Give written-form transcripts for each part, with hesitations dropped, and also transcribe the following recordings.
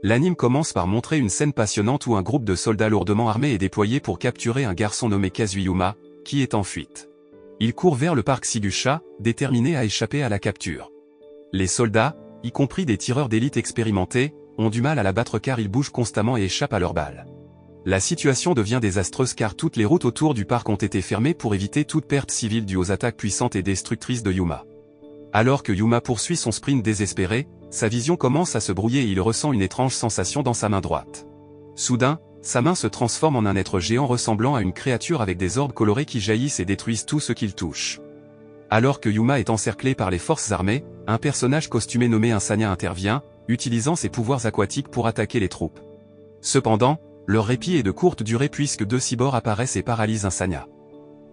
L'anime commence par montrer une scène passionnante où un groupe de soldats lourdement armés est déployé pour capturer un garçon nommé Kazuyuma, qui est en fuite. Il court vers le parc Sigusha, déterminé à échapper à la capture. Les soldats, y compris des tireurs d'élite expérimentés, ont du mal à l'abattre car ils bougent constamment et échappent à leurs balles. La situation devient désastreuse car toutes les routes autour du parc ont été fermées pour éviter toute perte civile due aux attaques puissantes et destructrices de Yuma. Alors que Yuma poursuit son sprint désespéré, sa vision commence à se brouiller et il ressent une étrange sensation dans sa main droite. Soudain, sa main se transforme en un être géant ressemblant à une créature avec des orbes colorés qui jaillissent et détruisent tout ce qu'il touche. Alors que Yuma est encerclé par les forces armées, un personnage costumé nommé Insania intervient, utilisant ses pouvoirs aquatiques pour attaquer les troupes. Cependant, leur répit est de courte durée puisque deux cyborgs apparaissent et paralysent Insania.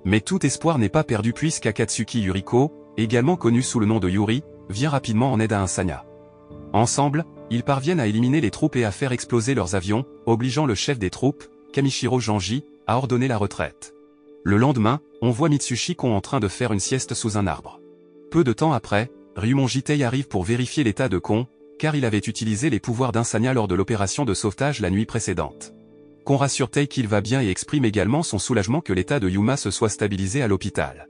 Mais tout espoir n'est pas perdu puisqu'Akatsuki Yuriko, également connu sous le nom de Yuri, vient rapidement en aide à Insania. Ensemble, ils parviennent à éliminer les troupes et à faire exploser leurs avions, obligeant le chef des troupes, Kamishiro Janji, à ordonner la retraite. Le lendemain, on voit Mitsushi Kon en train de faire une sieste sous un arbre. Peu de temps après, Ryumon Jitei arrive pour vérifier l'état de Kon, car il avait utilisé les pouvoirs d'Insania lors de l'opération de sauvetage la nuit précédente. Kon rassure Tei qu'il va bien et exprime également son soulagement que l'état de Yuma se soit stabilisé à l'hôpital.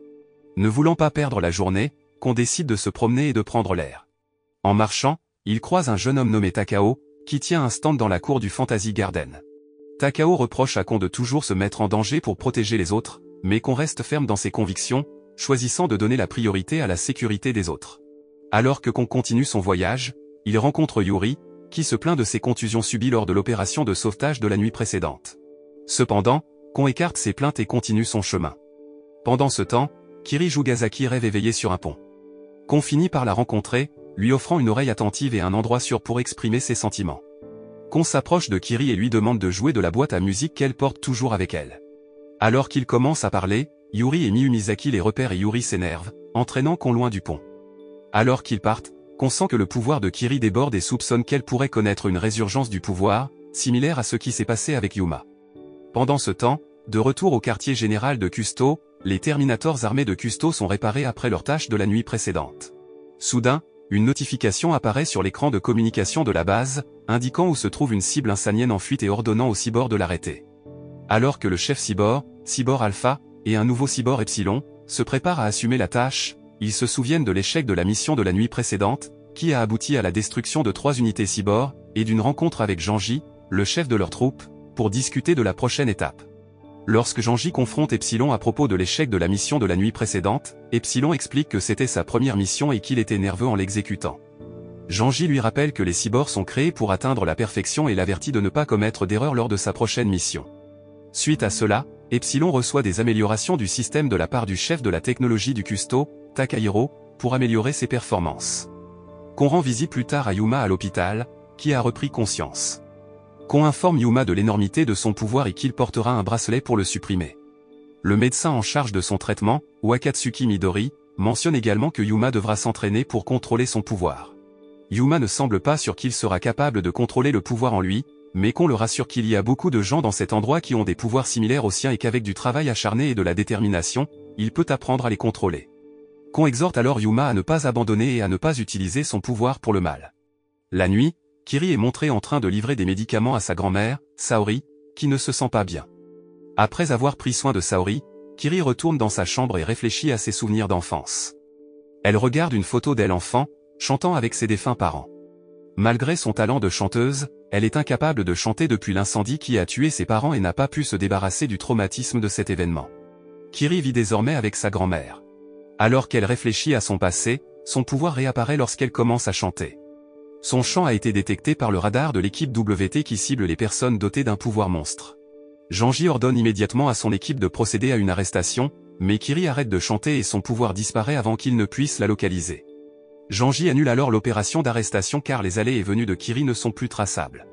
Ne voulant pas perdre la journée, Kon décide de se promener et de prendre l'air. En marchant, il croise un jeune homme nommé Takao, qui tient un stand dans la cour du Fantasy Garden. Takao reproche à Kon de toujours se mettre en danger pour protéger les autres, mais Kon reste ferme dans ses convictions, choisissant de donner la priorité à la sécurité des autres. Alors que Kon continue son voyage, il rencontre Yuri, qui se plaint de ses contusions subies lors de l'opération de sauvetage de la nuit précédente. Cependant, Kon écarte ses plaintes et continue son chemin. Pendant ce temps, Kiri Jugasaki rêve éveillé sur un pont. Kon finit par la rencontrer, lui offrant une oreille attentive et un endroit sûr pour exprimer ses sentiments. Kon s'approche de Kiri et lui demande de jouer de la boîte à musique qu'elle porte toujours avec elle. Alors qu'ils commencent à parler, Yuri et Miyumizaki les repèrent et Yuri s'énerve, entraînant Kon loin du pont. Alors qu'ils partent, Kon sent que le pouvoir de Kiri déborde et soupçonne qu'elle pourrait connaître une résurgence du pouvoir, similaire à ce qui s'est passé avec Yuma. Pendant ce temps, de retour au quartier général de Kusto, les Terminators armés de Kusto sont réparés après leur tâche de la nuit précédente. Soudain, une notification apparaît sur l'écran de communication de la base, indiquant où se trouve une cible insanienne en fuite et ordonnant au cyborg de l'arrêter. Alors que le chef cyborg, Cyborg Alpha, et un nouveau cyborg Epsilon, se préparent à assumer la tâche, ils se souviennent de l'échec de la mission de la nuit précédente, qui a abouti à la destruction de 3 unités cyborg, et d'une rencontre avec Janji, le chef de leur troupe, pour discuter de la prochaine étape. Lorsque Janji confronte Epsilon à propos de l'échec de la mission de la nuit précédente, Epsilon explique que c'était sa première mission et qu'il était nerveux en l'exécutant. Janji lui rappelle que les cyborgs sont créés pour atteindre la perfection et l'avertit de ne pas commettre d'erreur lors de sa prochaine mission. Suite à cela, Epsilon reçoit des améliorations du système de la part du chef de la technologie du Kusto, Takahiro, pour améliorer ses performances. Kon rend visite plus tard à Yuma à l'hôpital, qui a repris conscience. Kon informe Yuma de l'énormité de son pouvoir et qu'il portera un bracelet pour le supprimer. Le médecin en charge de son traitement, Wakatsuki Midori, mentionne également que Yuma devra s'entraîner pour contrôler son pouvoir. Yuma ne semble pas sûr qu'il sera capable de contrôler le pouvoir en lui, mais Kon le rassure qu'il y a beaucoup de gens dans cet endroit qui ont des pouvoirs similaires aux siens et qu'avec du travail acharné et de la détermination, il peut apprendre à les contrôler. Kon exhorte alors Yuma à ne pas abandonner et à ne pas utiliser son pouvoir pour le mal. La nuit, Kiri est montré en train de livrer des médicaments à sa grand-mère, Saori, qui ne se sent pas bien. Après avoir pris soin de Saori, Kiri retourne dans sa chambre et réfléchit à ses souvenirs d'enfance. Elle regarde une photo d'elle enfant, chantant avec ses défunts parents. Malgré son talent de chanteuse, elle est incapable de chanter depuis l'incendie qui a tué ses parents et n'a pas pu se débarrasser du traumatisme de cet événement. Kiri vit désormais avec sa grand-mère. Alors qu'elle réfléchit à son passé, son pouvoir réapparaît lorsqu'elle commence à chanter. Son chant a été détecté par le radar de l'équipe WT qui cible les personnes dotées d'un pouvoir monstre. Janji ordonne immédiatement à son équipe de procéder à une arrestation, mais Kiri arrête de chanter et son pouvoir disparaît avant qu'il ne puisse la localiser. Janji annule alors l'opération d'arrestation car les allées et venues de Kiri ne sont plus traçables.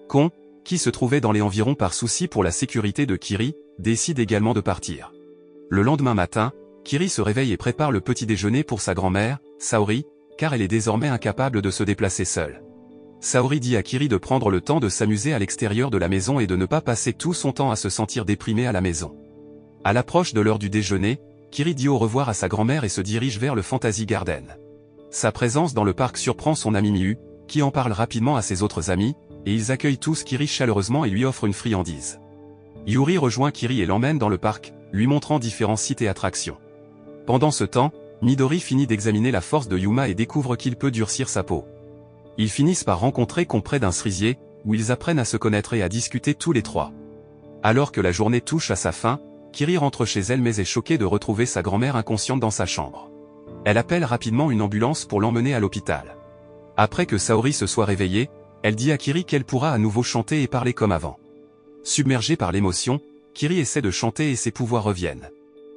Kon, qui se trouvait dans les environs par souci pour la sécurité de Kiri, décide également de partir. Le lendemain matin, Kiri se réveille et prépare le petit déjeuner pour sa grand-mère, Saori, car elle est désormais incapable de se déplacer seule. Saori dit à Kiri de prendre le temps de s'amuser à l'extérieur de la maison et de ne pas passer tout son temps à se sentir déprimé à la maison. À l'approche de l'heure du déjeuner, Kiri dit au revoir à sa grand-mère et se dirige vers le Fantasy Garden. Sa présence dans le parc surprend son ami Miu, qui en parle rapidement à ses autres amis, et ils accueillent tous Kiri chaleureusement et lui offrent une friandise. Yuri rejoint Kiri et l'emmène dans le parc, lui montrant différents sites et attractions. Pendant ce temps, Midori finit d'examiner la force de Yuma et découvre qu'il peut durcir sa peau. Ils finissent par rencontrer Kon près d'un cerisier, où ils apprennent à se connaître et à discuter tous les trois. Alors que la journée touche à sa fin, Kiri rentre chez elle mais est choquée de retrouver sa grand-mère inconsciente dans sa chambre. Elle appelle rapidement une ambulance pour l'emmener à l'hôpital. Après que Saori se soit réveillée, elle dit à Kiri qu'elle pourra à nouveau chanter et parler comme avant. Submergée par l'émotion, Kiri essaie de chanter et ses pouvoirs reviennent.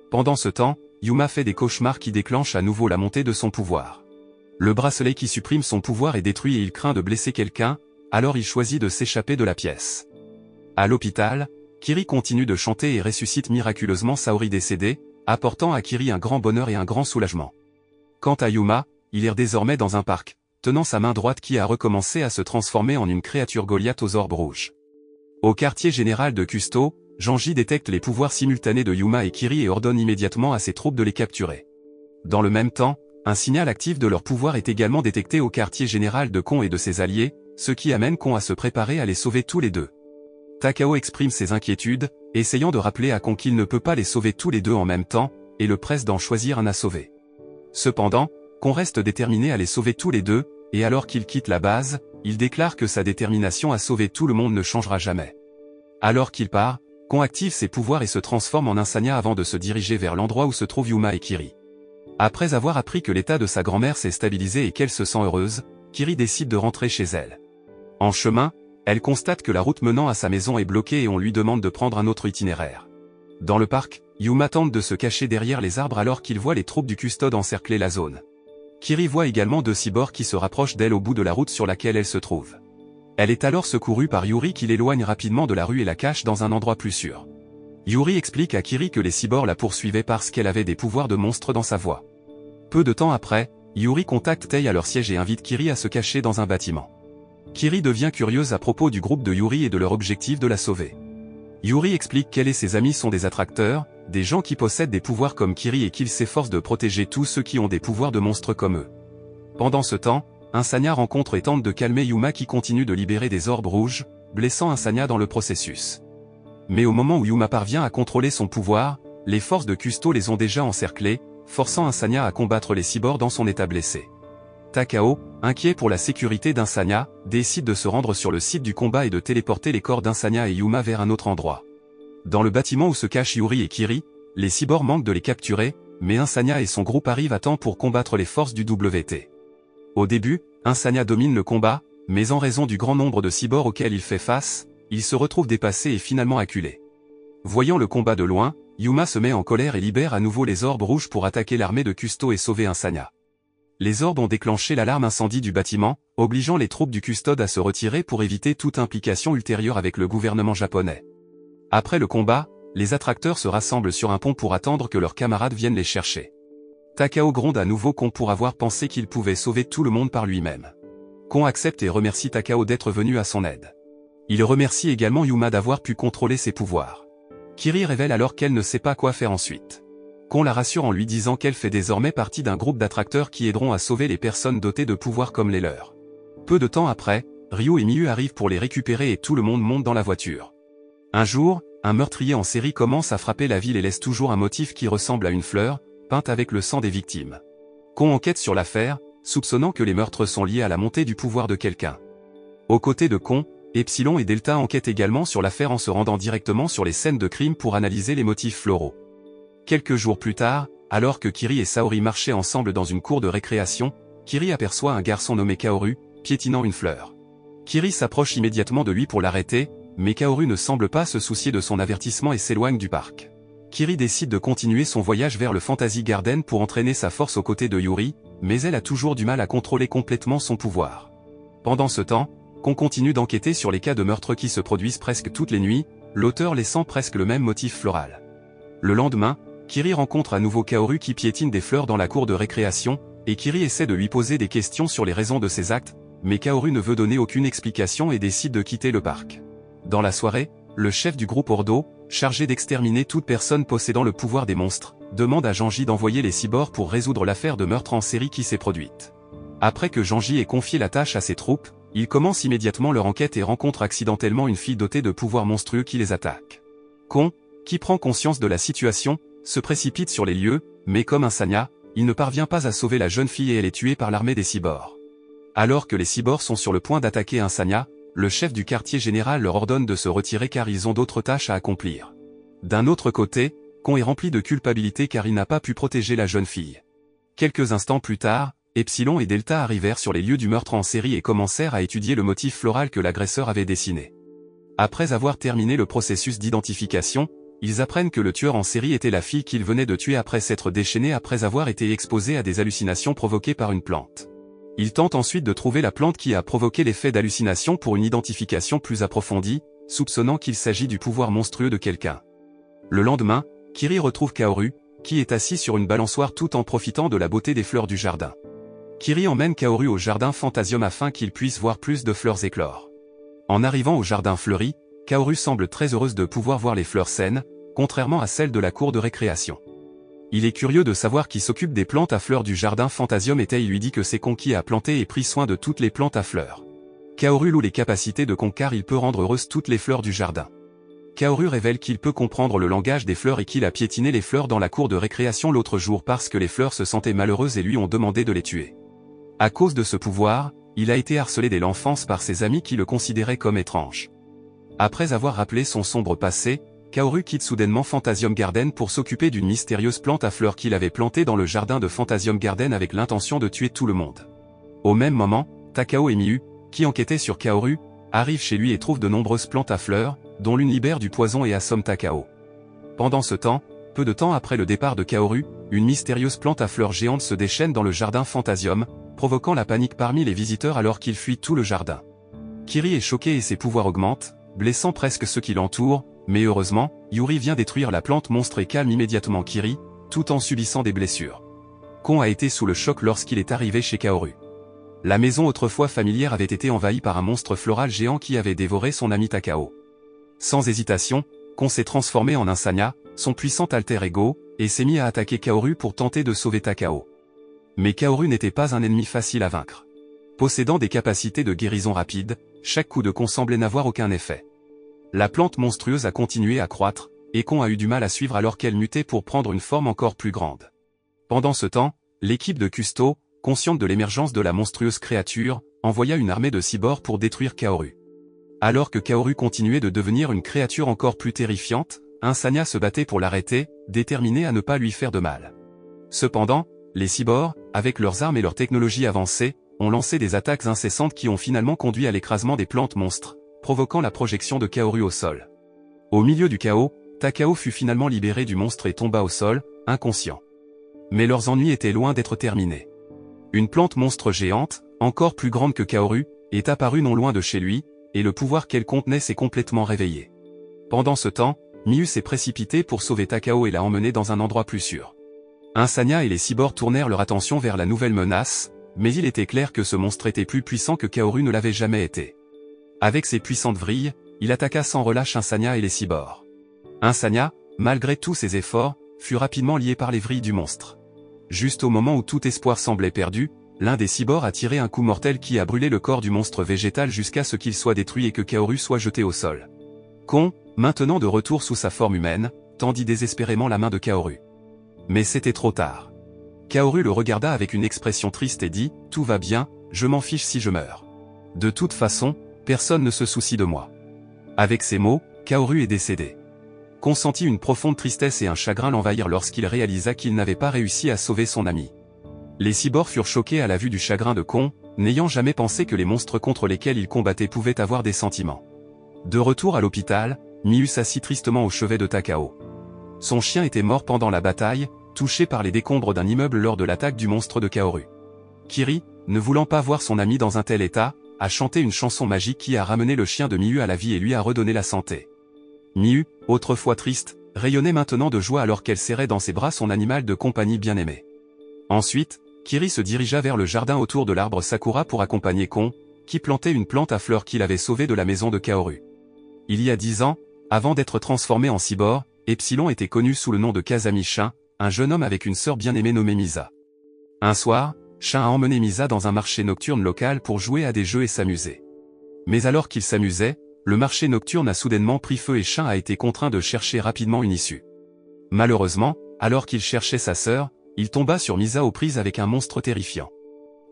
Pendant ce temps, Yuma fait des cauchemars qui déclenchent à nouveau la montée de son pouvoir. Le bracelet qui supprime son pouvoir est détruit et il craint de blesser quelqu'un, alors il choisit de s'échapper de la pièce. À l'hôpital, Kiri continue de chanter et ressuscite miraculeusement Saori décédée, apportant à Kiri un grand bonheur et un grand soulagement. Quant à Yuma, il erre désormais dans un parc, tenant sa main droite qui a recommencé à se transformer en une créature Goliath aux orbes rouges. Au quartier général de Kusto, Janji détecte les pouvoirs simultanés de Yuma et Kiri et ordonne immédiatement à ses troupes de les capturer. Dans le même temps, un signal actif de leur pouvoir est également détecté au quartier général de Kon et de ses alliés, ce qui amène Kon à se préparer à les sauver tous les deux. Takao exprime ses inquiétudes, essayant de rappeler à Kon qu'il ne peut pas les sauver tous les deux en même temps, et le presse d'en choisir un à sauver. Cependant, Kon reste déterminé à les sauver tous les deux, et alors qu'il quitte la base, il déclare que sa détermination à sauver tout le monde ne changera jamais. Alors qu'il part, Kon active ses pouvoirs et se transforme en un Sanya avant de se diriger vers l'endroit où se trouvent Yuma et Kiri. Après avoir appris que l'état de sa grand-mère s'est stabilisé et qu'elle se sent heureuse, Kiri décide de rentrer chez elle. En chemin, elle constate que la route menant à sa maison est bloquée et on lui demande de prendre un autre itinéraire. Dans le parc, Yuma tente de se cacher derrière les arbres alors qu'il voit les troupes du custode encercler la zone. Kiri voit également deux cyborgs qui se rapprochent d'elle au bout de la route sur laquelle elle se trouve. Elle est alors secourue par Yuri qui l'éloigne rapidement de la rue et la cache dans un endroit plus sûr. Yuri explique à Kiri que les cyborgs la poursuivaient parce qu'elle avait des pouvoirs de monstre dans sa voix. Peu de temps après, Yuri contacte Tei à leur siège et invite Kiri à se cacher dans un bâtiment. Kiri devient curieuse à propos du groupe de Yuri et de leur objectif de la sauver. Yuri explique qu'elle et ses amis sont des attracteurs, des gens qui possèdent des pouvoirs comme Kiri et qu'ils s'efforcent de protéger tous ceux qui ont des pouvoirs de monstres comme eux. Pendant ce temps, un Sanya rencontre et tente de calmer Yuma qui continue de libérer des orbes rouges, blessant un Sanya dans le processus. Mais au moment où Yuma parvient à contrôler son pouvoir, les forces de Kusto les ont déjà encerclés, forçant un Sanya à combattre les cyborgs dans son état blessé. Takao, inquiet pour la sécurité d'un Sanya, décide de se rendre sur le site du combat et de téléporter les corps d'un Sanya et Yuma vers un autre endroit. Dans le bâtiment où se cachent Yuri et Kiri, les cyborgs manquent de les capturer, mais un Sanya et son groupe arrivent à temps pour combattre les forces du WT. Au début, un Sanya domine le combat, mais en raison du grand nombre de cyborgs auxquels il fait face, il se retrouve dépassé et finalement acculé. Voyant le combat de loin, Yuma se met en colère et libère à nouveau les orbes rouges pour attaquer l'armée de Kusto et sauver un Sanya. Les orbes ont déclenché l'alarme incendie du bâtiment, obligeant les troupes du custode à se retirer pour éviter toute implication ultérieure avec le gouvernement japonais. Après le combat, les attracteurs se rassemblent sur un pont pour attendre que leurs camarades viennent les chercher. Takao gronde à nouveau Kon pour avoir pensé qu'il pouvait sauver tout le monde par lui-même. Kon accepte et remercie Takao d'être venu à son aide. Il remercie également Yuma d'avoir pu contrôler ses pouvoirs. Kiri révèle alors qu'elle ne sait pas quoi faire ensuite. Kon la rassure en lui disant qu'elle fait désormais partie d'un groupe d'attracteurs qui aideront à sauver les personnes dotées de pouvoirs comme les leurs. Peu de temps après, Ryu et Miyu arrivent pour les récupérer et tout le monde monte dans la voiture. Un jour, un meurtrier en série commence à frapper la ville et laisse toujours un motif qui ressemble à une fleur, peinte avec le sang des victimes. Kon enquête sur l'affaire, soupçonnant que les meurtres sont liés à la montée du pouvoir de quelqu'un. Aux côtés de Kon, Epsilon et Delta enquêtent également sur l'affaire en se rendant directement sur les scènes de crime pour analyser les motifs floraux. Quelques jours plus tard, alors que Kiri et Saori marchaient ensemble dans une cour de récréation, Kiri aperçoit un garçon nommé Kaoru, piétinant une fleur. Kiri s'approche immédiatement de lui pour l'arrêter, mais Kaoru ne semble pas se soucier de son avertissement et s'éloigne du parc. Kiri décide de continuer son voyage vers le Fantasy Garden pour entraîner sa force aux côtés de Yuri, mais elle a toujours du mal à contrôler complètement son pouvoir. Pendant ce temps, Kon continue d'enquêter sur les cas de meurtres qui se produisent presque toutes les nuits, l'auteur laissant presque le même motif floral. Le lendemain, Kiri rencontre à nouveau Kaoru qui piétine des fleurs dans la cour de récréation, et Kiri essaie de lui poser des questions sur les raisons de ses actes, mais Kaoru ne veut donner aucune explication et décide de quitter le parc. Dans la soirée, le chef du groupe Ordo, chargé d'exterminer toute personne possédant le pouvoir des monstres, demande à Janji d'envoyer les cyborgs pour résoudre l'affaire de meurtre en série qui s'est produite. Après que Janji ait confié la tâche à ses troupes, Ils commencent immédiatement leur enquête et rencontrent accidentellement une fille dotée de pouvoirs monstrueux qui les attaque. Kon, qui prend conscience de la situation, se précipite sur les lieux, mais comme un Sanya, il ne parvient pas à sauver la jeune fille et elle est tuée par l'armée des cyborgs. Alors que les cyborgs sont sur le point d'attaquer un Sanya, le chef du quartier général leur ordonne de se retirer car ils ont d'autres tâches à accomplir. D'un autre côté, Kon est rempli de culpabilité car il n'a pas pu protéger la jeune fille. Quelques instants plus tard, Epsilon et Delta arrivèrent sur les lieux du meurtre en série et commencèrent à étudier le motif floral que l'agresseur avait dessiné. Après avoir terminé le processus d'identification, ils apprennent que le tueur en série était la fille qu'il venait de tuer après s'être déchaînée après avoir été exposée à des hallucinations provoquées par une plante. Ils tentent ensuite de trouver la plante qui a provoqué l'effet d'hallucination pour une identification plus approfondie, soupçonnant qu'il s'agit du pouvoir monstrueux de quelqu'un. Le lendemain, Kiri retrouve Kaoru, qui est assis sur une balançoire tout en profitant de la beauté des fleurs du jardin. Kiri emmène Kaoru au jardin Fantasium afin qu'il puisse voir plus de fleurs éclore. En arrivant au jardin fleuri, Kaoru semble très heureuse de pouvoir voir les fleurs saines, contrairement à celles de la cour de récréation. Il est curieux de savoir qui s'occupe des plantes à fleurs du jardin Fantasium et il lui dit que c'est Kon qui a planté et pris soin de toutes les plantes à fleurs. Kaoru loue les capacités de Kon car il peut rendre heureuses toutes les fleurs du jardin. Kaoru révèle qu'il peut comprendre le langage des fleurs et qu'il a piétiné les fleurs dans la cour de récréation l'autre jour parce que les fleurs se sentaient malheureuses et lui ont demandé de les tuer. À cause de ce pouvoir, il a été harcelé dès l'enfance par ses amis qui le considéraient comme étrange. Après avoir rappelé son sombre passé, Kaoru quitte soudainement Fantasium Garden pour s'occuper d'une mystérieuse plante à fleurs qu'il avait plantée dans le jardin de Fantasium Garden avec l'intention de tuer tout le monde. Au même moment, Takao et Miu, qui enquêtaient sur Kaoru, arrivent chez lui et trouvent de nombreuses plantes à fleurs, dont l'une libère du poison et assomme Takao. Pendant ce temps, peu de temps après le départ de Kaoru, une mystérieuse plante à fleurs géante se déchaîne dans le jardin Fantasium, provoquant la panique parmi les visiteurs alors qu'ils fuient tout le jardin. Kiri est choqué et ses pouvoirs augmentent, blessant presque ceux qui l'entourent, mais heureusement, Yuri vient détruire la plante monstre et calme immédiatement Kiri, tout en subissant des blessures. Kon a été sous le choc lorsqu'il est arrivé chez Kaoru. La maison autrefois familière avait été envahie par un monstre floral géant qui avait dévoré son ami Takao. Sans hésitation, Kon s'est transformé en un Sanya, son puissant alter ego, et s'est mis à attaquer Kaoru pour tenter de sauver Takao. Mais Kaoru n'était pas un ennemi facile à vaincre. Possédant des capacités de guérison rapide, chaque coup de Kon semblait n'avoir aucun effet. La plante monstrueuse a continué à croître, et Kon a eu du mal à suivre alors qu'elle mutait pour prendre une forme encore plus grande. Pendant ce temps, l'équipe de Kusto, consciente de l'émergence de la monstrueuse créature, envoya une armée de cyborgs pour détruire Kaoru. Alors que Kaoru continuait de devenir une créature encore plus terrifiante, un Sanya se battait pour l'arrêter, déterminé à ne pas lui faire de mal. Cependant, les cyborgs, avec leurs armes et leur technologie avancée, ont lancé des attaques incessantes qui ont finalement conduit à l'écrasement des plantes monstres, provoquant la projection de Kaoru au sol. Au milieu du chaos, Takao fut finalement libéré du monstre et tomba au sol, inconscient. Mais leurs ennuis étaient loin d'être terminés. Une plante monstre géante, encore plus grande que Kaoru, est apparue non loin de chez lui, et le pouvoir qu'elle contenait s'est complètement réveillé. Pendant ce temps, Miu s'est précipité pour sauver Takao et l'a emmené dans un endroit plus sûr. Un Sanya et les cyborgs tournèrent leur attention vers la nouvelle menace, mais il était clair que ce monstre était plus puissant que Kaoru ne l'avait jamais été. Avec ses puissantes vrilles, il attaqua sans relâche un Sanya et les cyborgs. Un Sanya, malgré tous ses efforts, fut rapidement lié par les vrilles du monstre. Juste au moment où tout espoir semblait perdu, l'un des cyborgs a tiré un coup mortel qui a brûlé le corps du monstre végétal jusqu'à ce qu'il soit détruit et que Kaoru soit jeté au sol. Kon, maintenant de retour sous sa forme humaine, tendit désespérément la main de Kaoru. Mais c'était trop tard. Kaoru le regarda avec une expression triste et dit « Tout va bien, je m'en fiche si je meurs. De toute façon, personne ne se soucie de moi. » Avec ces mots, Kaoru est décédé. Kon sentit une profonde tristesse et un chagrin l'envahir lorsqu'il réalisa qu'il n'avait pas réussi à sauver son ami. Les cyborgs furent choqués à la vue du chagrin de Kon, n'ayant jamais pensé que les monstres contre lesquels ils combattaient pouvaient avoir des sentiments. De retour à l'hôpital, Miu s'assit tristement au chevet de Takao. Son chien était mort pendant la bataille, touché par les décombres d'un immeuble lors de l'attaque du monstre de Kaoru. Kiri, ne voulant pas voir son ami dans un tel état, a chanté une chanson magique qui a ramené le chien de Miu à la vie et lui a redonné la santé. Miu, autrefois triste, rayonnait maintenant de joie alors qu'elle serrait dans ses bras son animal de compagnie bien-aimé. Ensuite, Kiri se dirigea vers le jardin autour de l'arbre Sakura pour accompagner Kon, qui plantait une plante à fleurs qu'il avait sauvée de la maison de Kaoru. Il y a 10 ans, avant d'être transformé en cyborg, Epsilon était connu sous le nom de Kazami Shin, un jeune homme avec une sœur bien-aimée nommée Misa. Un soir, Shin a emmené Misa dans un marché nocturne local pour jouer à des jeux et s'amuser. Mais alors qu'il s'amusait, le marché nocturne a soudainement pris feu et Shin a été contraint de chercher rapidement une issue. Malheureusement, alors qu'il cherchait sa sœur, il tomba sur Misa aux prises avec un monstre terrifiant.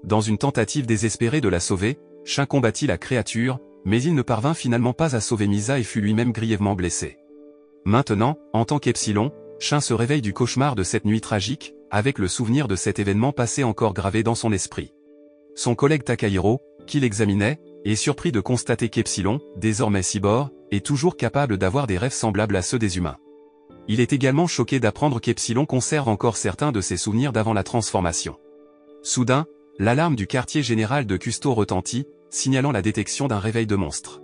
Dans une tentative désespérée de la sauver, Shin combattit la créature, mais il ne parvint finalement pas à sauver Misa et fut lui-même grièvement blessé. Maintenant, en tant qu'Epsilon, Shin se réveille du cauchemar de cette nuit tragique, avec le souvenir de cet événement passé encore gravé dans son esprit. Son collègue Takahiro, qui l'examinait, est surpris de constater qu'Epsilon, désormais cyborg, est toujours capable d'avoir des rêves semblables à ceux des humains. Il est également choqué d'apprendre qu'Epsilon conserve encore certains de ses souvenirs d'avant la transformation. Soudain, l'alarme du quartier général de Kusto retentit, signalant la détection d'un réveil de monstre.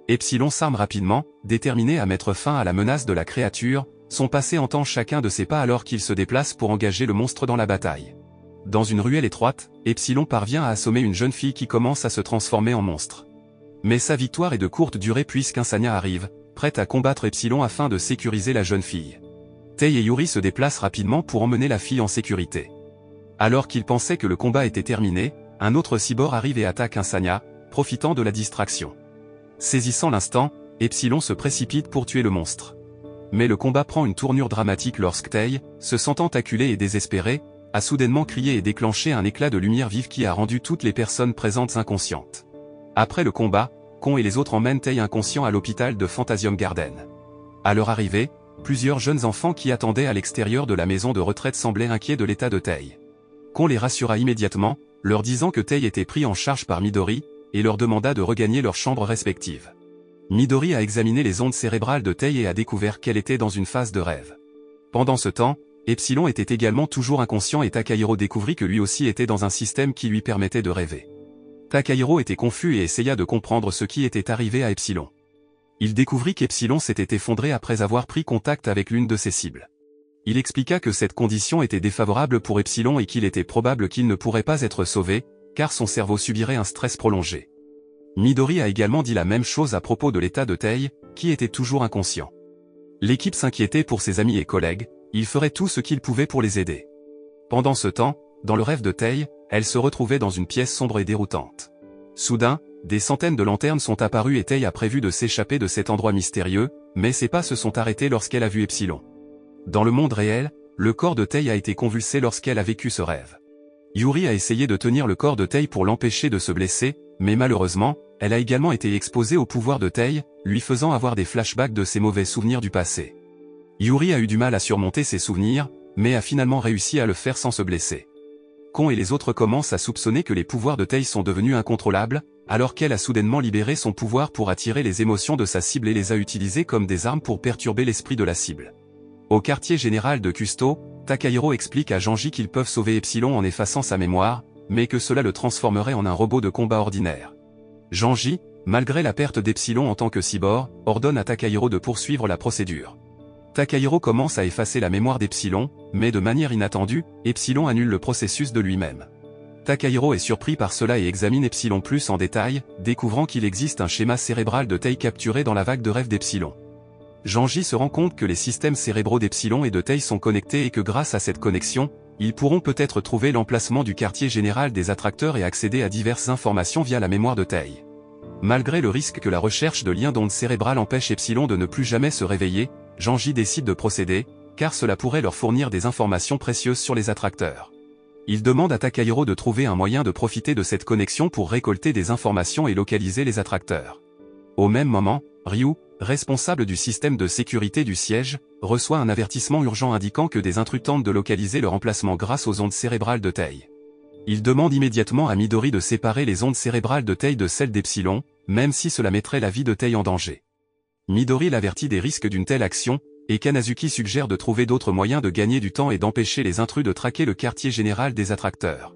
Epsilon s'arme rapidement, déterminé à mettre fin à la menace de la créature, son passé entend chacun de ses pas alors qu'il se déplace pour engager le monstre dans la bataille. Dans une ruelle étroite, Epsilon parvient à assommer une jeune fille qui commence à se transformer en monstre. Mais sa victoire est de courte durée puisqu'un Sanya arrive, prête à combattre Epsilon afin de sécuriser la jeune fille. Tei et Yuri se déplacent rapidement pour emmener la fille en sécurité. Alors qu'ils pensaient que le combat était terminé, un autre cyborg arrive et attaque un Sanya, profitant de la distraction. Saisissant l'instant, Epsilon se précipite pour tuer le monstre. Mais le combat prend une tournure dramatique lorsque Tei, se sentant acculé et désespéré, a soudainement crié et déclenché un éclat de lumière vive qui a rendu toutes les personnes présentes inconscientes. Après le combat, Kon et les autres emmènent Tei inconscient à l'hôpital de Fantasium Garden. À leur arrivée, plusieurs jeunes enfants qui attendaient à l'extérieur de la maison de retraite semblaient inquiets de l'état de Tei. Kon les rassura immédiatement, leur disant que Tei était pris en charge par Midori, et leur demanda de regagner leurs chambres respectives. Midori a examiné les ondes cérébrales de Tei et a découvert qu'elle était dans une phase de rêve. Pendant ce temps, Epsilon était également toujours inconscient et Takahiro découvrit que lui aussi était dans un système qui lui permettait de rêver. Takahiro était confus et essaya de comprendre ce qui était arrivé à Epsilon. Il découvrit qu'Epsilon s'était effondré après avoir pris contact avec l'une de ses cibles. Il expliqua que cette condition était défavorable pour Epsilon et qu'il était probable qu'il ne pourrait pas être sauvé, car son cerveau subirait un stress prolongé. Midori a également dit la même chose à propos de l'état de Tei, qui était toujours inconscient. L'équipe s'inquiétait pour ses amis et collègues, il ferait tout ce qu'il pouvait pour les aider. Pendant ce temps, dans le rêve de Tei, elle se retrouvait dans une pièce sombre et déroutante. Soudain, des centaines de lanternes sont apparues et Tei a prévu de s'échapper de cet endroit mystérieux, mais ses pas se sont arrêtés lorsqu'elle a vu Epsilon. Dans le monde réel, le corps de Tei a été convulsé lorsqu'elle a vécu ce rêve. Yuri a essayé de tenir le corps de Tei pour l'empêcher de se blesser, mais malheureusement, elle a également été exposée au pouvoir de Tei, lui faisant avoir des flashbacks de ses mauvais souvenirs du passé. Yuri a eu du mal à surmonter ses souvenirs, mais a finalement réussi à le faire sans se blesser. Kon et les autres commencent à soupçonner que les pouvoirs de Tei sont devenus incontrôlables, alors qu'elle a soudainement libéré son pouvoir pour attirer les émotions de sa cible et les a utilisées comme des armes pour perturber l'esprit de la cible. Au quartier général de Kusto, Takahiro explique à Janji qu'ils peuvent sauver Epsilon en effaçant sa mémoire, mais que cela le transformerait en un robot de combat ordinaire. Janji, malgré la perte d'Epsilon en tant que cyborg, ordonne à Takahiro de poursuivre la procédure. Takahiro commence à effacer la mémoire d'Epsilon, mais de manière inattendue, Epsilon annule le processus de lui-même. Takahiro est surpris par cela et examine Epsilon plus en détail, découvrant qu'il existe un schéma cérébral de Tei capturé dans la vague de rêve d'Epsilon. Janji se rend compte que les systèmes cérébraux d'Epsilon et de Tei sont connectés et que grâce à cette connexion, ils pourront peut-être trouver l'emplacement du quartier général des attracteurs et accéder à diverses informations via la mémoire de Tei. Malgré le risque que la recherche de liens d'ondes cérébrales empêche Epsilon de ne plus jamais se réveiller, Janji décide de procéder, car cela pourrait leur fournir des informations précieuses sur les attracteurs. Il demande à Takahiro de trouver un moyen de profiter de cette connexion pour récolter des informations et localiser les attracteurs. Au même moment, Ryu, responsable du système de sécurité du siège, reçoit un avertissement urgent indiquant que des intrus tentent de localiser leur emplacement grâce aux ondes cérébrales de Tei. Il demande immédiatement à Midori de séparer les ondes cérébrales de Tei de celles d'Epsilon, même si cela mettrait la vie de Tei en danger. Midori l'avertit des risques d'une telle action, et Kanazuki suggère de trouver d'autres moyens de gagner du temps et d'empêcher les intrus de traquer le quartier général des attracteurs.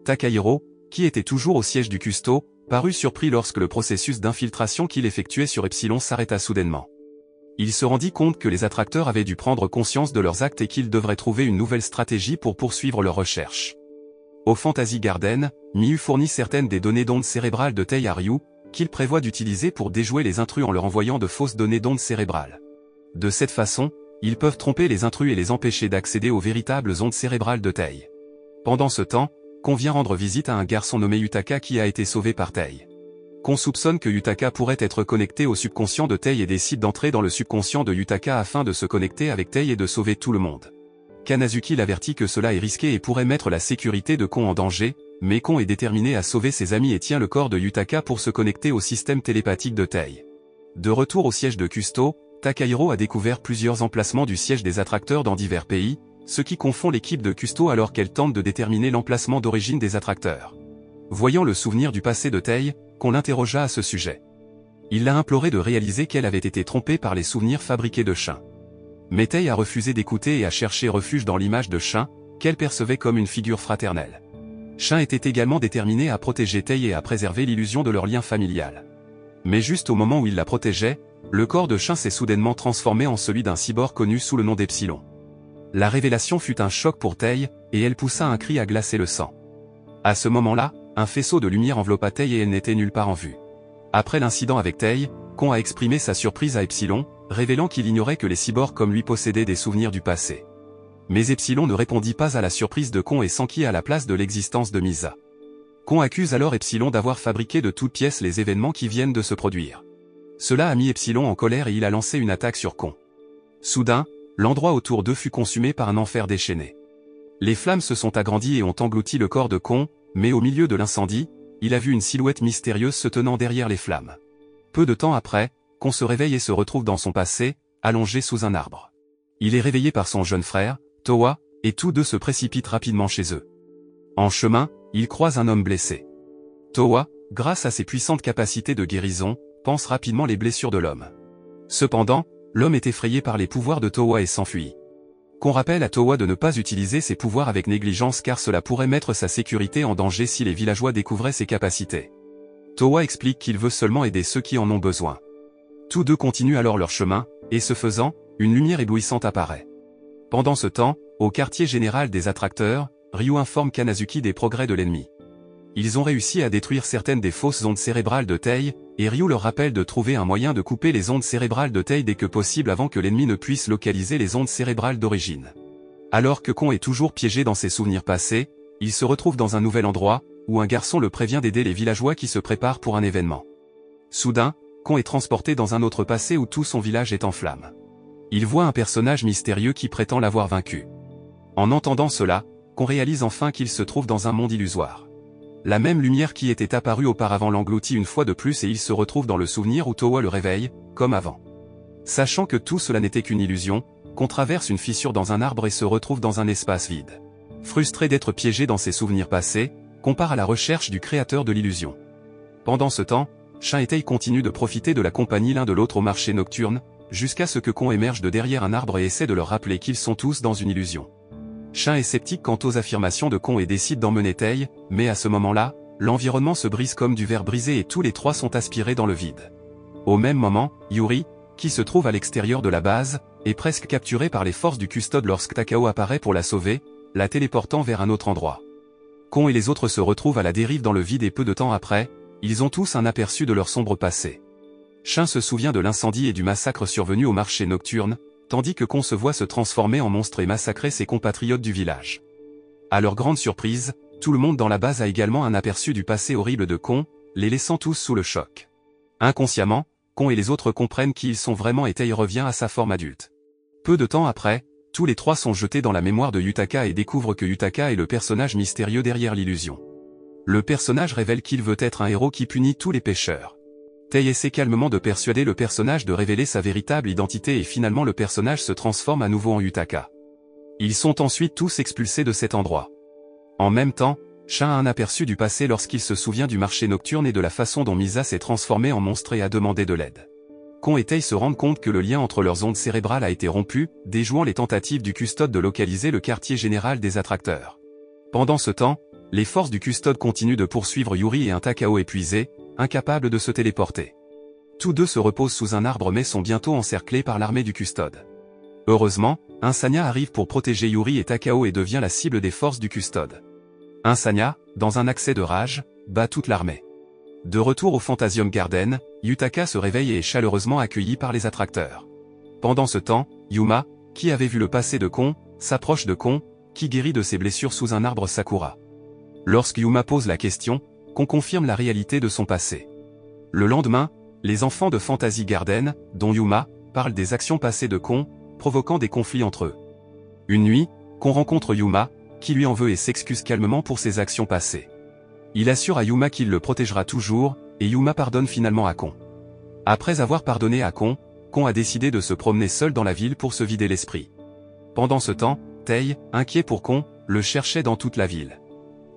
Takahiro, qui était toujours au siège du Kusto, parut surpris lorsque le processus d'infiltration qu'il effectuait sur Epsilon s'arrêta soudainement. Il se rendit compte que les attracteurs avaient dû prendre conscience de leurs actes et qu'ils devraient trouver une nouvelle stratégie pour poursuivre leurs recherches. Au Fantasy Garden, Miu fournit certaines des données d'ondes cérébrales de Tei à Ryu, qu'il prévoit d'utiliser pour déjouer les intrus en leur envoyant de fausses données d'ondes cérébrales. De cette façon, ils peuvent tromper les intrus et les empêcher d'accéder aux véritables ondes cérébrales de Tei. Pendant ce temps, Kon vient rendre visite à un garçon nommé Utaka qui a été sauvé par Tei. Kon soupçonne que Yutaka pourrait être connecté au subconscient de Tei et décide d'entrer dans le subconscient de Yutaka afin de se connecter avec Tei et de sauver tout le monde. Kanazuki l'avertit que cela est risqué et pourrait mettre la sécurité de Kon en danger, mais Kon est déterminé à sauver ses amis et tient le corps de Yutaka pour se connecter au système télépathique de Tei. De retour au siège de Kusto, Takahiro a découvert plusieurs emplacements du siège des attracteurs dans divers pays, ce qui confond l'équipe de Kusto alors qu'elle tente de déterminer l'emplacement d'origine des attracteurs. Voyant le souvenir du passé de Tei, Kon l'interrogea à ce sujet. Il l'a imploré de réaliser qu'elle avait été trompée par les souvenirs fabriqués de Shin. Mais Tei a refusé d'écouter et a cherché refuge dans l'image de Shin, qu'elle percevait comme une figure fraternelle. Shin était également déterminé à protéger Tei et à préserver l'illusion de leur lien familial. Mais juste au moment où il la protégeait, le corps de Shin s'est soudainement transformé en celui d'un cyborg connu sous le nom d'Epsilon. La révélation fut un choc pour Tei, et elle poussa un cri à glacer le sang. À ce moment-là, un faisceau de lumière enveloppa Tei et elle n'était nulle part en vue. Après l'incident avec Tei, Kon a exprimé sa surprise à Epsilon, révélant qu'il ignorait que les cyborgs comme lui possédaient des souvenirs du passé. Mais Epsilon ne répondit pas à la surprise de Kon et s'enquit à la place de l'existence de Misa. Kon accuse alors Epsilon d'avoir fabriqué de toutes pièces les événements qui viennent de se produire. Cela a mis Epsilon en colère et il a lancé une attaque sur Kon. Soudain, l'endroit autour d'eux fut consumé par un enfer déchaîné. Les flammes se sont agrandies et ont englouti le corps de Kon, mais au milieu de l'incendie, il a vu une silhouette mystérieuse se tenant derrière les flammes. Peu de temps après, Kon se réveille et se retrouve dans son passé, allongé sous un arbre. Il est réveillé par son jeune frère, Towa, et tous deux se précipitent rapidement chez eux. En chemin, ils croisent un homme blessé. Towa, grâce à ses puissantes capacités de guérison, pense rapidement les blessures de l'homme. Cependant, l'homme est effrayé par les pouvoirs de Towa et s'enfuit. Kon rappelle à Towa de ne pas utiliser ses pouvoirs avec négligence car cela pourrait mettre sa sécurité en danger si les villageois découvraient ses capacités. Towa explique qu'il veut seulement aider ceux qui en ont besoin. Tous deux continuent alors leur chemin, et ce faisant, une lumière éblouissante apparaît. Pendant ce temps, au quartier général des attracteurs, Ryu informe Kanazuki des progrès de l'ennemi. Ils ont réussi à détruire certaines des fausses ondes cérébrales de Tei, et Ryu leur rappelle de trouver un moyen de couper les ondes cérébrales de Tei dès que possible avant que l'ennemi ne puisse localiser les ondes cérébrales d'origine. Alors que Kon est toujours piégé dans ses souvenirs passés, il se retrouve dans un nouvel endroit, où un garçon le prévient d'aider les villageois qui se préparent pour un événement. Soudain, Kon est transporté dans un autre passé où tout son village est en flammes. Il voit un personnage mystérieux qui prétend l'avoir vaincu. En entendant cela, Kon réalise enfin qu'il se trouve dans un monde illusoire. La même lumière qui était apparue auparavant l'engloutit une fois de plus et il se retrouve dans le souvenir où Towa le réveille, comme avant. Sachant que tout cela n'était qu'une illusion, Kon traverse une fissure dans un arbre et se retrouve dans un espace vide. Frustré d'être piégé dans ses souvenirs passés, Kon part à la recherche du créateur de l'illusion. Pendant ce temps, Shin et Tei continuent de profiter de la compagnie l'un de l'autre au marché nocturne, jusqu'à ce que Kon émerge de derrière un arbre et essaie de leur rappeler qu'ils sont tous dans une illusion. Shin est sceptique quant aux affirmations de Kon et décide d'emmener Tei, mais à ce moment-là, l'environnement se brise comme du verre brisé et tous les trois sont aspirés dans le vide. Au même moment, Yuri, qui se trouve à l'extérieur de la base, est presque capturée par les forces du custode lorsque Takao apparaît pour la sauver, la téléportant vers un autre endroit. Kon et les autres se retrouvent à la dérive dans le vide et peu de temps après, ils ont tous un aperçu de leur sombre passé. Shin se souvient de l'incendie et du massacre survenu au marché nocturne, tandis que Kon se voit se transformer en monstre et massacrer ses compatriotes du village. À leur grande surprise, tout le monde dans la base a également un aperçu du passé horrible de Kon, les laissant tous sous le choc. Inconsciemment, Kon et les autres comprennent qui ils sont vraiment et Tei revient à sa forme adulte. Peu de temps après, tous les trois sont jetés dans la mémoire de Yutaka et découvrent que Yutaka est le personnage mystérieux derrière l'illusion. Le personnage révèle qu'il veut être un héros qui punit tous les pécheurs. Tei essaie calmement de persuader le personnage de révéler sa véritable identité et finalement le personnage se transforme à nouveau en Yutaka. Ils sont ensuite tous expulsés de cet endroit. En même temps, Shin a un aperçu du passé lorsqu'il se souvient du marché nocturne et de la façon dont Misa s'est transformée en monstre et a demandé de l'aide. Kon et Tei se rendent compte que le lien entre leurs ondes cérébrales a été rompu, déjouant les tentatives du custode de localiser le quartier général des attracteurs. Pendant ce temps, les forces du custode continuent de poursuivre Yuri et un Takao épuisé, incapable de se téléporter. Tous deux se reposent sous un arbre mais sont bientôt encerclés par l'armée du custode. Heureusement, un Sanya arrive pour protéger Yuri et Takao et devient la cible des forces du custode. Un Sanya, dans un accès de rage, bat toute l'armée. De retour au Fantasium Garden, Yutaka se réveille et est chaleureusement accueilli par les attracteurs. Pendant ce temps, Yuma, qui avait vu le passé de Kon, s'approche de Kon, qui guérit de ses blessures sous un arbre Sakura. Lorsque Yuma pose la question, Kon confirme la réalité de son passé. Le lendemain, les enfants de Fantasy Garden, dont Yuma, parlent des actions passées de Kon, provoquant des conflits entre eux. Une nuit, Kon rencontre Yuma, qui lui en veut et s'excuse calmement pour ses actions passées. Il assure à Yuma qu'il le protégera toujours, et Yuma pardonne finalement à Kon. Après avoir pardonné à Kon, Kon a décidé de se promener seul dans la ville pour se vider l'esprit. Pendant ce temps, Tae, inquiet pour Kon, le cherchait dans toute la ville.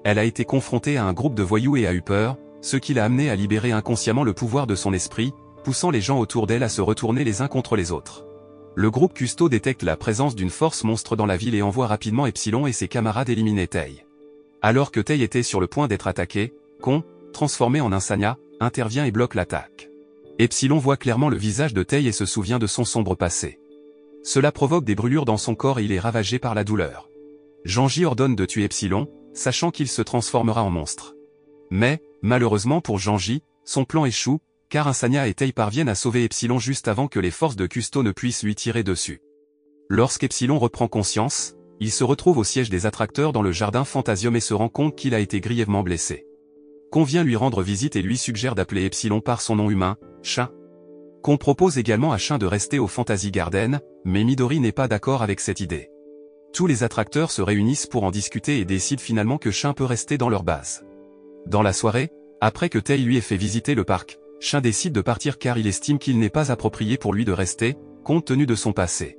Elle a été confrontée à un groupe de voyous et a eu peur, ce qui l'a amené à libérer inconsciemment le pouvoir de son esprit, poussant les gens autour d'elle à se retourner les uns contre les autres. Le groupe Custo détecte la présence d'une force monstre dans la ville et envoie rapidement Epsilon et ses camarades éliminer Tae. Alors que Tae était sur le point d'être attaqué, Kon, transformé en un Sanya, intervient et bloque l'attaque. Epsilon voit clairement le visage de Tae et se souvient de son sombre passé. Cela provoque des brûlures dans son corps et il est ravagé par la douleur. Janji ordonne de tuer Epsilon, sachant qu'il se transformera en monstre. Mais, malheureusement pour Janji, son plan échoue, car un Sanya et Tae parviennent à sauver Epsilon juste avant que les forces de Custo ne puissent lui tirer dessus. Lorsqu'Epsilon reprend conscience, il se retrouve au siège des attracteurs dans le jardin Fantasium et se rend compte qu'il a été grièvement blessé. Kon vient lui rendre visite et lui suggère d'appeler Epsilon par son nom humain, Shin. Kon propose également à Shin de rester au Fantasy Garden, mais Midori n'est pas d'accord avec cette idée. Tous les attracteurs se réunissent pour en discuter et décident finalement que Shin peut rester dans leur base. Dans la soirée, après que Tae lui ait fait visiter le parc, Shin décide de partir car il estime qu'il n'est pas approprié pour lui de rester, compte tenu de son passé.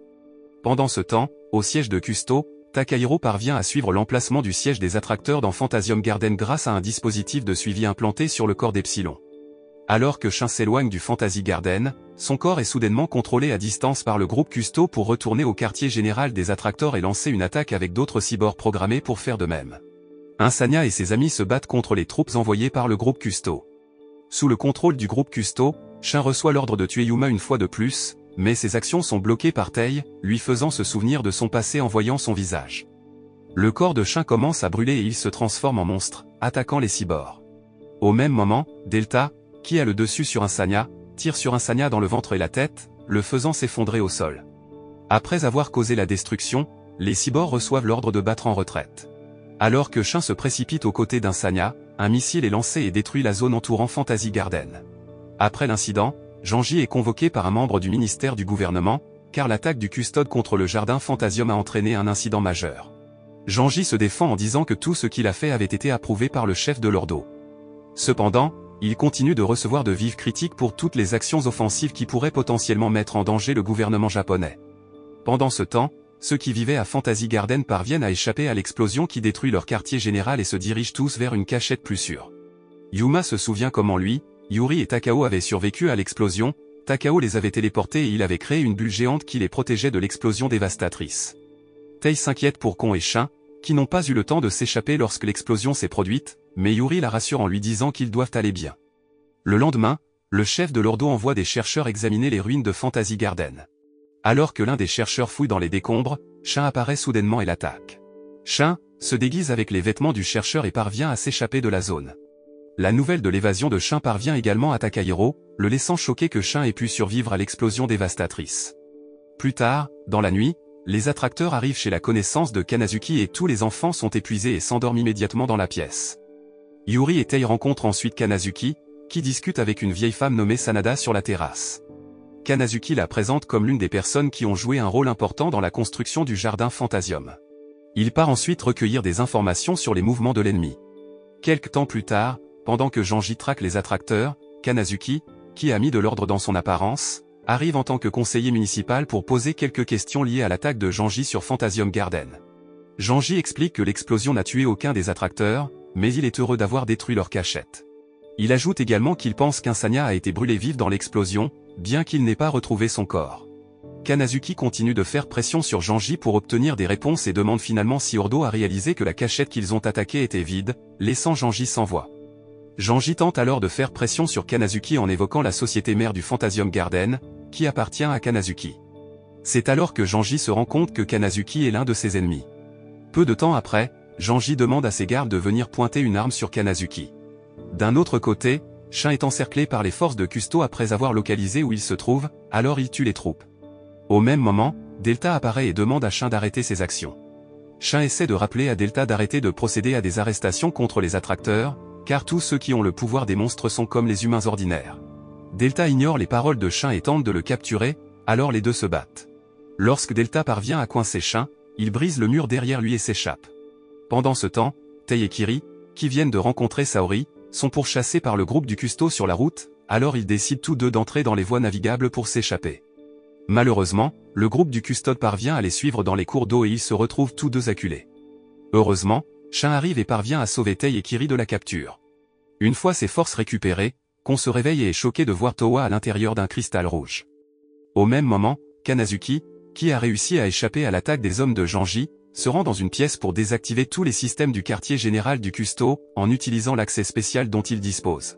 Pendant ce temps, au siège de Custo, Takahiro parvient à suivre l'emplacement du siège des attracteurs dans Fantasium Garden grâce à un dispositif de suivi implanté sur le corps d'Epsilon. Alors que Shin s'éloigne du Fantasy Garden, son corps est soudainement contrôlé à distance par le groupe Custo pour retourner au quartier général des attracteurs et lancer une attaque avec d'autres cyborgs programmés pour faire de même. Un Sanya et ses amis se battent contre les troupes envoyées par le groupe Custo. Sous le contrôle du groupe Custo, Shin reçoit l'ordre de tuer Yuma une fois de plus, mais ses actions sont bloquées par Tae, lui faisant se souvenir de son passé en voyant son visage. Le corps de Shin commence à brûler et il se transforme en monstre, attaquant les cyborgs. Au même moment, Delta, qui a le dessus sur un Sanya, tire sur un Sanya dans le ventre et la tête, le faisant s'effondrer au sol. Après avoir causé la destruction, les cyborgs reçoivent l'ordre de battre en retraite. Alors que Shin se précipite aux côtés d'un Sanya, un missile est lancé et détruit la zone entourant Fantasy Garden. Après l'incident, Janji est convoqué par un membre du ministère du gouvernement, car l'attaque du custode contre le jardin Fantasium a entraîné un incident majeur. Janji se défend en disant que tout ce qu'il a fait avait été approuvé par le chef de l'Ordo. Cependant, il continue de recevoir de vives critiques pour toutes les actions offensives qui pourraient potentiellement mettre en danger le gouvernement japonais. Pendant ce temps, ceux qui vivaient à Fantasy Garden parviennent à échapper à l'explosion qui détruit leur quartier général et se dirigent tous vers une cachette plus sûre. Yuma se souvient comment lui, Yuri et Takao avaient survécu à l'explosion, Takao les avait téléportés et il avait créé une bulle géante qui les protégeait de l'explosion dévastatrice. Tae s'inquiète pour Kon et Shin, qui n'ont pas eu le temps de s'échapper lorsque l'explosion s'est produite, mais Yuri la rassure en lui disant qu'ils doivent aller bien. Le lendemain, le chef de l'Ordo envoie des chercheurs examiner les ruines de Fantasy Garden. Alors que l'un des chercheurs fouille dans les décombres, Shin apparaît soudainement et l'attaque. Shin se déguise avec les vêtements du chercheur et parvient à s'échapper de la zone. La nouvelle de l'évasion de Shin parvient également à Takahiro, le laissant choqué que Shin ait pu survivre à l'explosion dévastatrice. Plus tard, dans la nuit, les attracteurs arrivent chez la connaissance de Kanazuki et tous les enfants sont épuisés et s'endorment immédiatement dans la pièce. Yuri et Tae rencontrent ensuite Kanazuki, qui discute avec une vieille femme nommée Sanada sur la terrasse. Kanazuki la présente comme l'une des personnes qui ont joué un rôle important dans la construction du jardin Fantasium. Il part ensuite recueillir des informations sur les mouvements de l'ennemi. Quelque temps plus tard, pendant que Janji traque les attracteurs, Kanazuki, qui a mis de l'ordre dans son apparence, arrive en tant que conseiller municipal pour poser quelques questions liées à l'attaque de Janji sur Fantasium Garden. Janji explique que l'explosion n'a tué aucun des attracteurs, mais il est heureux d'avoir détruit leur cachette. Il ajoute également qu'il pense qu'un Sanya a été brûlé vif dans l'explosion, bien qu'il n'ait pas retrouvé son corps. Kanazuki continue de faire pression sur Janji pour obtenir des réponses et demande finalement si Ordo a réalisé que la cachette qu'ils ont attaquée était vide, laissant Janji sans voix. Janji tente alors de faire pression sur Kanazuki en évoquant la société mère du Fantasium Garden, qui appartient à Kanazuki. C'est alors que Janji se rend compte que Kanazuki est l'un de ses ennemis. Peu de temps après, Janji demande à ses gardes de venir pointer une arme sur Kanazuki. D'un autre côté, Shin est encerclé par les forces de Custo après avoir localisé où il se trouve, alors il tue les troupes. Au même moment, Delta apparaît et demande à Shin d'arrêter ses actions. Shin essaie de rappeler à Delta d'arrêter de procéder à des arrestations contre les attracteurs, car tous ceux qui ont le pouvoir des monstres sont comme les humains ordinaires. Delta ignore les paroles de Shin et tente de le capturer, alors les deux se battent. Lorsque Delta parvient à coincer Shin, il brise le mur derrière lui et s'échappe. Pendant ce temps, Tei et Kiri, qui viennent de rencontrer Saori, sont pourchassés par le groupe du custo sur la route, alors ils décident tous deux d'entrer dans les voies navigables pour s'échapper. Malheureusement, le groupe du custode parvient à les suivre dans les cours d'eau et ils se retrouvent tous deux acculés. Heureusement, Shin arrive et parvient à sauver Tei et Kiri de la capture. Une fois ses forces récupérées, Kon se réveille et est choqué de voir Towa à l'intérieur d'un cristal rouge. Au même moment, Kanazuki, qui a réussi à échapper à l'attaque des hommes de Janji, se rend dans une pièce pour désactiver tous les systèmes du quartier général du custo, en utilisant l'accès spécial dont il dispose.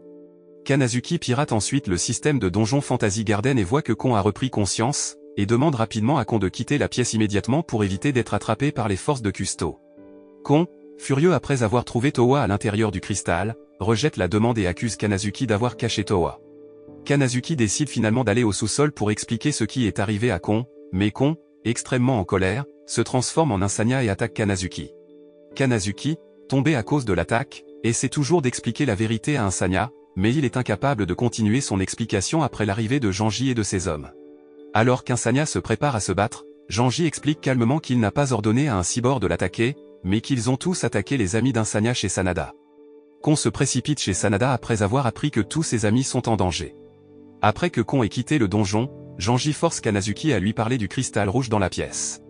Kanazuki pirate ensuite le système de Donjon Fantasy Garden et voit que Kon a repris conscience, et demande rapidement à Kon de quitter la pièce immédiatement pour éviter d'être attrapé par les forces de custo. Kon, furieux après avoir trouvé Towa à l'intérieur du cristal, rejette la demande et accuse Kanazuki d'avoir caché Towa. Kanazuki décide finalement d'aller au sous-sol pour expliquer ce qui est arrivé à Kon, mais Kon, extrêmement en colère, se transforme en Insania et attaque Kanazuki. Kanazuki, tombé à cause de l'attaque, essaie toujours d'expliquer la vérité à Insania, mais il est incapable de continuer son explication après l'arrivée de Janji et de ses hommes. Alors qu'Insania se prépare à se battre, Janji explique calmement qu'il n'a pas ordonné à un cyborg de l'attaquer, mais qu'ils ont tous attaqué les amis d'Insania chez Sanada. Kon se précipite chez Sanada après avoir appris que tous ses amis sont en danger. Après que Kon ait quitté le donjon, Janji force Kanazuki à lui parler du cristal rouge dans la pièce.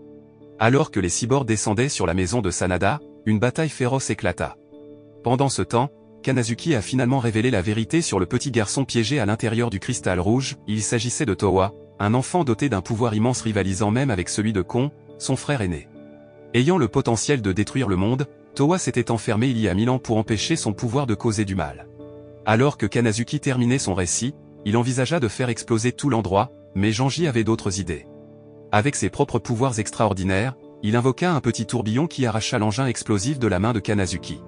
Alors que les cyborgs descendaient sur la maison de Sanada, une bataille féroce éclata. Pendant ce temps, Kanazuki a finalement révélé la vérité sur le petit garçon piégé à l'intérieur du cristal rouge. Il s'agissait de Towa, un enfant doté d'un pouvoir immense rivalisant même avec celui de Kon, son frère aîné. Ayant le potentiel de détruire le monde, Towa s'était enfermé il y a 1000 ans pour empêcher son pouvoir de causer du mal. Alors que Kanazuki terminait son récit, il envisagea de faire exploser tout l'endroit, mais Janji avait d'autres idées. Avec ses propres pouvoirs extraordinaires, il invoqua un petit tourbillon qui arracha l'engin explosif de la main de Kanazuki.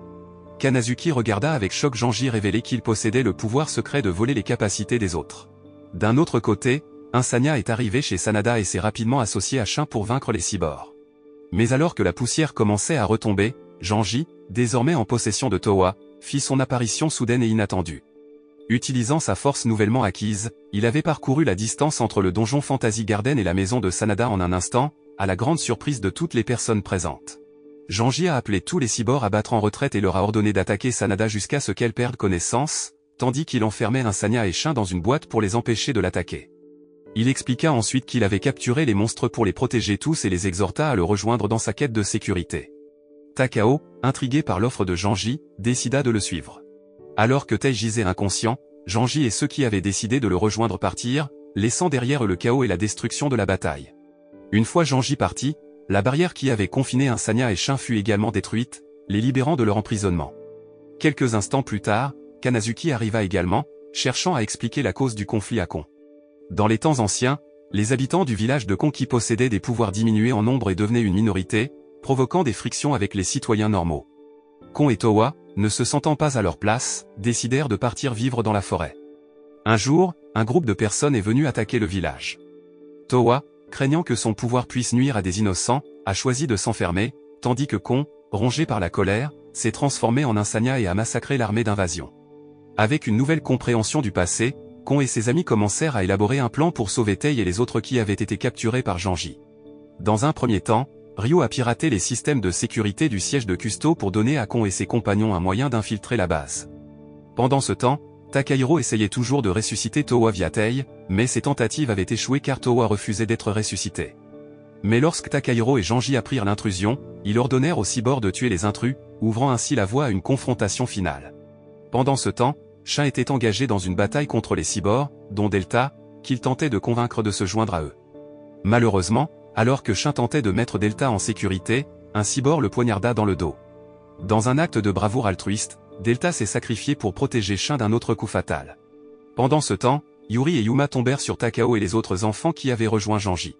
Kanazuki regarda avec choc Janji révéler qu'il possédait le pouvoir secret de voler les capacités des autres. D'un autre côté, Insania est arrivé chez Sanada et s'est rapidement associé à Shin pour vaincre les cyborgs. Mais alors que la poussière commençait à retomber, Janji, désormais en possession de Towa, fit son apparition soudaine et inattendue. Utilisant sa force nouvellement acquise, il avait parcouru la distance entre le donjon Fantasy Garden et la maison de Sanada en un instant, à la grande surprise de toutes les personnes présentes. Janji a appelé tous les cyborgs à battre en retraite et leur a ordonné d'attaquer Sanada jusqu'à ce qu'elle perde connaissance, tandis qu'il enfermait Insania et Shin dans une boîte pour les empêcher de l'attaquer. Il expliqua ensuite qu'il avait capturé les monstres pour les protéger tous et les exhorta à le rejoindre dans sa quête de sécurité. Takao, intrigué par l'offre de Janji, décida de le suivre. Alors que Tei gisait inconscient, Janji et ceux qui avaient décidé de le rejoindre partirent, laissant derrière eux le chaos et la destruction de la bataille. Une fois Janji parti, la barrière qui avait confiné Insania et Shin fut également détruite, les libérant de leur emprisonnement. Quelques instants plus tard, Kanazuki arriva également, cherchant à expliquer la cause du conflit à Kon. Dans les temps anciens, les habitants du village de Kon qui possédaient des pouvoirs diminués en nombre et devenaient une minorité, provoquant des frictions avec les citoyens normaux. Kon et Towa, ne se sentant pas à leur place, décidèrent de partir vivre dans la forêt. Un jour, un groupe de personnes est venu attaquer le village. Towa, craignant que son pouvoir puisse nuire à des innocents, a choisi de s'enfermer, tandis que Kon, rongé par la colère, s'est transformé en Insania et a massacré l'armée d'invasion. Avec une nouvelle compréhension du passé, Kon et ses amis commencèrent à élaborer un plan pour sauver Tei et les autres qui avaient été capturés par Janji. Dans un premier temps, Ryo a piraté les systèmes de sécurité du siège de Custo pour donner à Kon et ses compagnons un moyen d'infiltrer la base. Pendant ce temps, Takahiro essayait toujours de ressusciter Towa via Tei, mais ses tentatives avaient échoué car Towa refusait d'être ressuscité. Mais lorsque Takahiro et Janji apprirent l'intrusion, ils ordonnèrent aux cyborgs de tuer les intrus, ouvrant ainsi la voie à une confrontation finale. Pendant ce temps, Shin était engagé dans une bataille contre les cyborgs, dont Delta, qu'il tentait de convaincre de se joindre à eux. Malheureusement, alors que Shin tentait de mettre Delta en sécurité, un cyborg le poignarda dans le dos. Dans un acte de bravoure altruiste, Delta s'est sacrifié pour protéger Shin d'un autre coup fatal. Pendant ce temps, Yuri et Yuma tombèrent sur Takao et les autres enfants qui avaient rejoint Janji.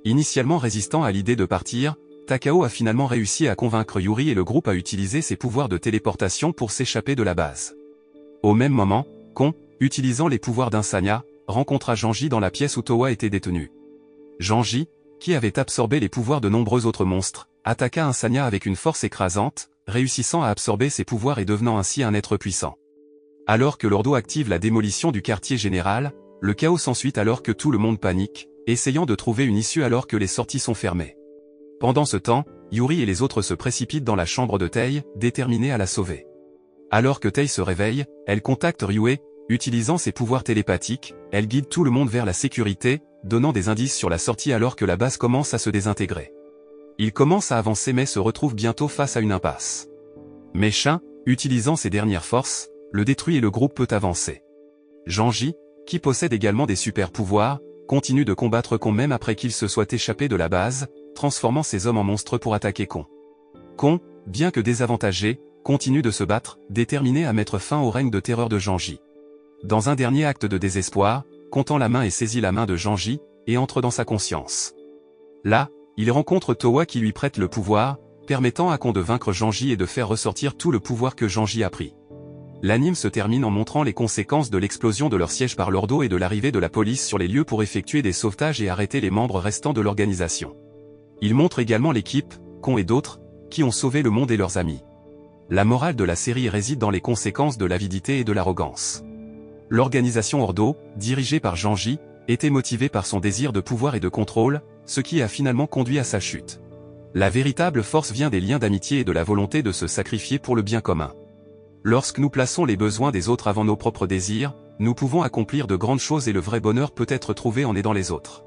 Initialement résistant à l'idée de partir, Takao a finalement réussi à convaincre Yuri et le groupe à utiliser ses pouvoirs de téléportation pour s'échapper de la base. Au même moment, Kon, utilisant les pouvoirs d'Insania, rencontra Janji dans la pièce où Towa était détenu. Janji, qui avait absorbé les pouvoirs de nombreux autres monstres, attaqua Insania avec une force écrasante, réussissant à absorber ses pouvoirs et devenant ainsi un être puissant. Alors que Lordo active la démolition du quartier général, le chaos s'ensuit alors que tout le monde panique, essayant de trouver une issue alors que les sorties sont fermées. Pendant ce temps, Yuri et les autres se précipitent dans la chambre de Tei, déterminés à la sauver. Alors que Tei se réveille, elle contacte Ryue, utilisant ses pouvoirs télépathiques, elle guide tout le monde vers la sécurité, donnant des indices sur la sortie alors que la base commence à se désintégrer. Il commence à avancer mais se retrouve bientôt face à une impasse. Mais Shin, utilisant ses dernières forces, le détruit et le groupe peut avancer. Janji, qui possède également des super pouvoirs, continue de combattre Kon même après qu'il se soit échappé de la base, transformant ses hommes en monstres pour attaquer Kon. Kon, bien que désavantagé, continue de se battre, déterminé à mettre fin au règne de terreur de Janji. Dans un dernier acte de désespoir, Kon tend la main et saisit la main de Janji, et entre dans sa conscience. Là, il rencontre Towa qui lui prête le pouvoir, permettant à Kon de vaincre Janji et de faire ressortir tout le pouvoir que Janji a pris. L'anime se termine en montrant les conséquences de l'explosion de leur siège par Lordo et de l'arrivée de la police sur les lieux pour effectuer des sauvetages et arrêter les membres restants de l'organisation. Il montre également l'équipe, Kon et d'autres, qui ont sauvé le monde et leurs amis. La morale de la série réside dans les conséquences de l'avidité et de l'arrogance. L'organisation Ordo, dirigée par Janji, était motivée par son désir de pouvoir et de contrôle, ce qui a finalement conduit à sa chute. La véritable force vient des liens d'amitié et de la volonté de se sacrifier pour le bien commun. Lorsque nous plaçons les besoins des autres avant nos propres désirs, nous pouvons accomplir de grandes choses et le vrai bonheur peut être trouvé en aidant les autres.